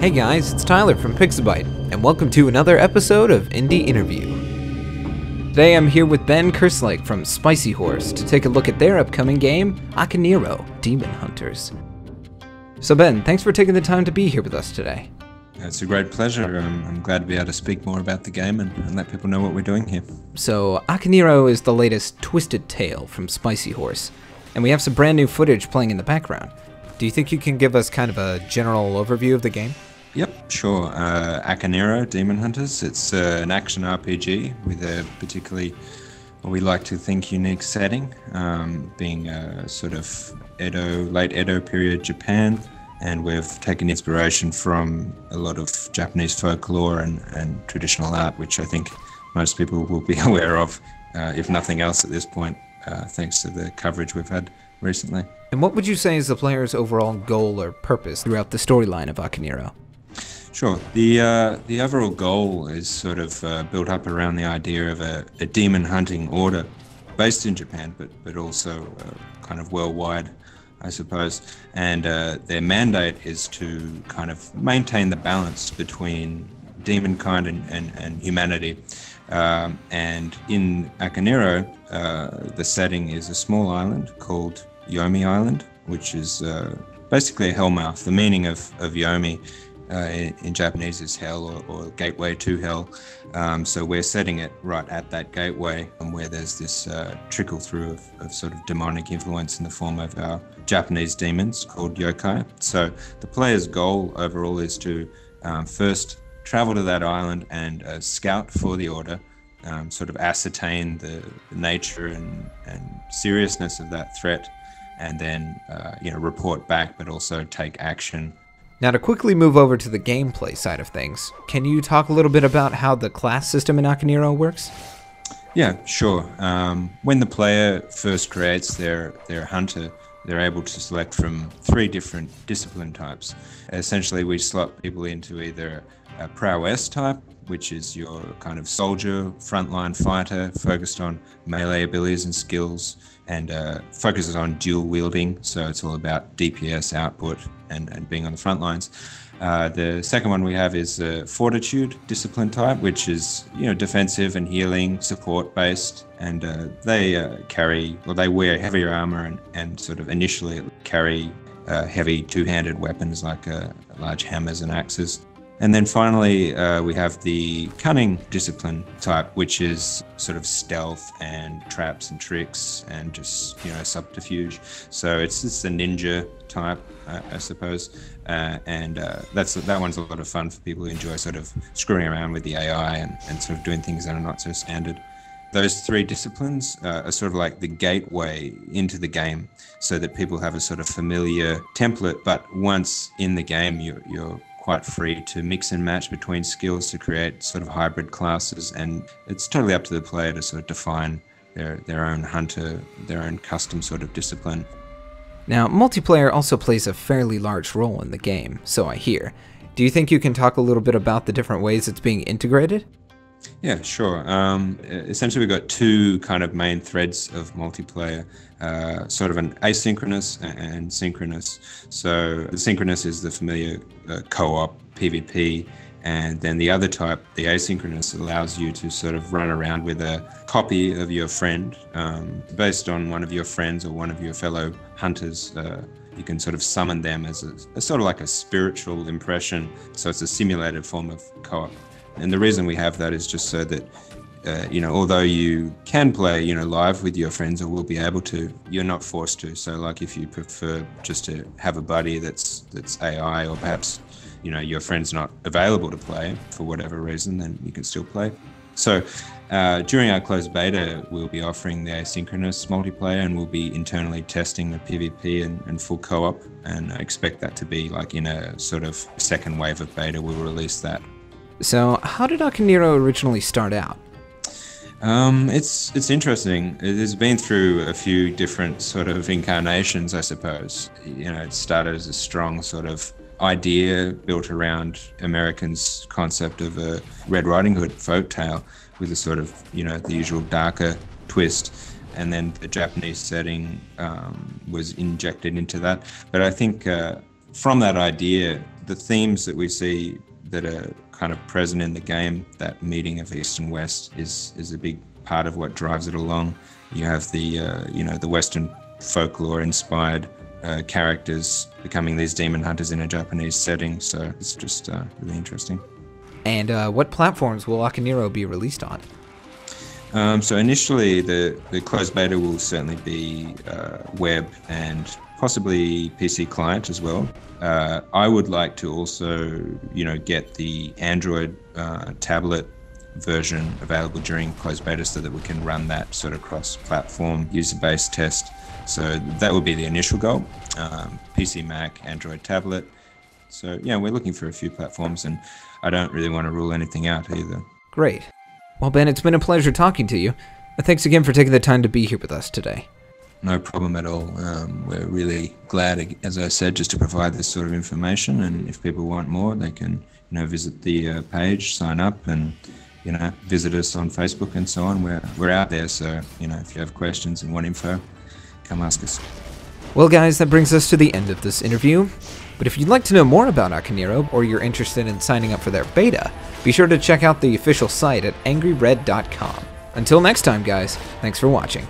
Hey guys, it's Tyler from Pixabyte, and welcome to another episode of Indie Interview. Today I'm here with Ben Kerslake from Spicy Horse to take a look at their upcoming game, Akaneiro, Demon Hunters. So Ben, thanks for taking the time to be here with us today. It's a great pleasure. I'm glad to be able to speak more about the game and let people know what we're doing here. So, Akaneiro is the latest twisted tale from Spicy Horse, and we have some brand new footage playing in the background. Do you think you can give us kind of a general overview of the game? Yep, sure. Akaneiro, Demon Hunters. It's an action RPG with a particularly, what we like to think, unique setting, being sort of late Edo period Japan. And we've taken inspiration from a lot of Japanese folklore and traditional art, which I think most people will be aware of, if nothing else at this point, thanks to the coverage we've had recently. And what would you say is the player's overall goal or purpose throughout the storyline of Akaneiro? Sure. The overall goal is sort of built up around the idea of a demon hunting order based in Japan, but also kind of worldwide, I suppose. And their mandate is to kind of maintain the balance between demon kind and humanity. And in Akaneiro, the setting is a small island called Yomi Island, which is basically a hellmouth. The meaning of Yomi in Japanese is hell or gateway to hell. So we're setting it right at that gateway, and where there's this trickle through of sort of demonic influence in the form of our Japanese demons called yokai. So the player's goal overall is to first travel to that island and scout for the order, sort of ascertain the nature and seriousness of that threat, and then report back, but also take action. Now to quickly move over to the gameplay side of things, can you talk a little bit about how the class system in Akaneiro works? Yeah, sure. When the player first creates their hunter, they're able to select from 3 different discipline types. Essentially, we slot people into either a prowess type, which is your kind of soldier, frontline fighter, focused on melee abilities and skills, and focuses on dual wielding, so it's all about DPS output and being on the front lines. The second one we have is fortitude discipline type, which is defensive and healing, support based, and they wear heavier armor and sort of initially carry heavy two-handed weapons like large hammers and axes. And then finally, we have the cunning discipline type, which is sort of stealth and traps and tricks and just, subterfuge. So it's just a ninja type, I suppose. And that one's a lot of fun for people who enjoy sort of screwing around with the AI and sort of doing things that are not so standard. Those 3 disciplines are sort of like the gateway into the game, so that people have a sort of familiar template, but once in the game, you're quite free to mix and match between skills to create sort of hybrid classes, and it's totally up to the player to sort of define their own hunter, their own custom sort of discipline. Now, multiplayer also plays a fairly large role in the game, so I hear. Do you think you can talk a little bit about the different ways it's being integrated? Yeah, sure. Essentially, we've got 2 kind of main threads of multiplayer, sort of an asynchronous and synchronous. So the synchronous is the familiar co-op PvP, and then the other type, the asynchronous, allows you to sort of run around with a copy of your friend, based on one of your friends or one of your fellow hunters. You can sort of summon them as a sort of like a spiritual impression. So it's a simulated form of co-op. And the reason we have that is just so that, although you can play, live with your friends, or will be able to, you're not forced to. So like if you prefer just to have a buddy that's AI, or perhaps, your friend's not available to play for whatever reason, then you can still play. So during our closed beta, we'll be offering the asynchronous multiplayer, and we'll be internally testing the PvP and full co-op. And I expect that to be like in a sort of second wave of beta, we'll release that. So, how did Akaneiro originally start out? It's interesting. It has been through a few different sort of incarnations, I suppose. It started as a strong sort of idea built around Americans' concept of a Red Riding Hood folktale with a sort of, the usual darker twist. And then the Japanese setting was injected into that. But I think from that idea, the themes that we see that are kind of present in the game, that meeting of East and West is a big part of what drives it along. You have the the Western folklore inspired characters becoming these demon hunters in a Japanese setting, so it's just really interesting. And what platforms will Akaneiro be released on? So initially the closed beta will certainly be web and possibly PC client as well. I would like to also, get the Android tablet version available during closed beta so that we can run that sort of cross-platform user-based test. So that would be the initial goal. PC, Mac, Android tablet. So yeah, we're looking for a few platforms, and I don't really want to rule anything out either. Great. Well, Ben, it's been a pleasure talking to you. Thanks again for taking the time to be here with us today. No problem at all. We're really glad, as I said, just to provide this sort of information. And if people want more, they can, visit the page, sign up, and visit us on Facebook and so on. We're out there, so if you have questions and want info, come ask us. Well, guys, that brings us to the end of this interview. But if you'd like to know more about Akaneiro, or you're interested in signing up for their beta, be sure to check out the official site at angryred.com. Until next time, guys, thanks for watching.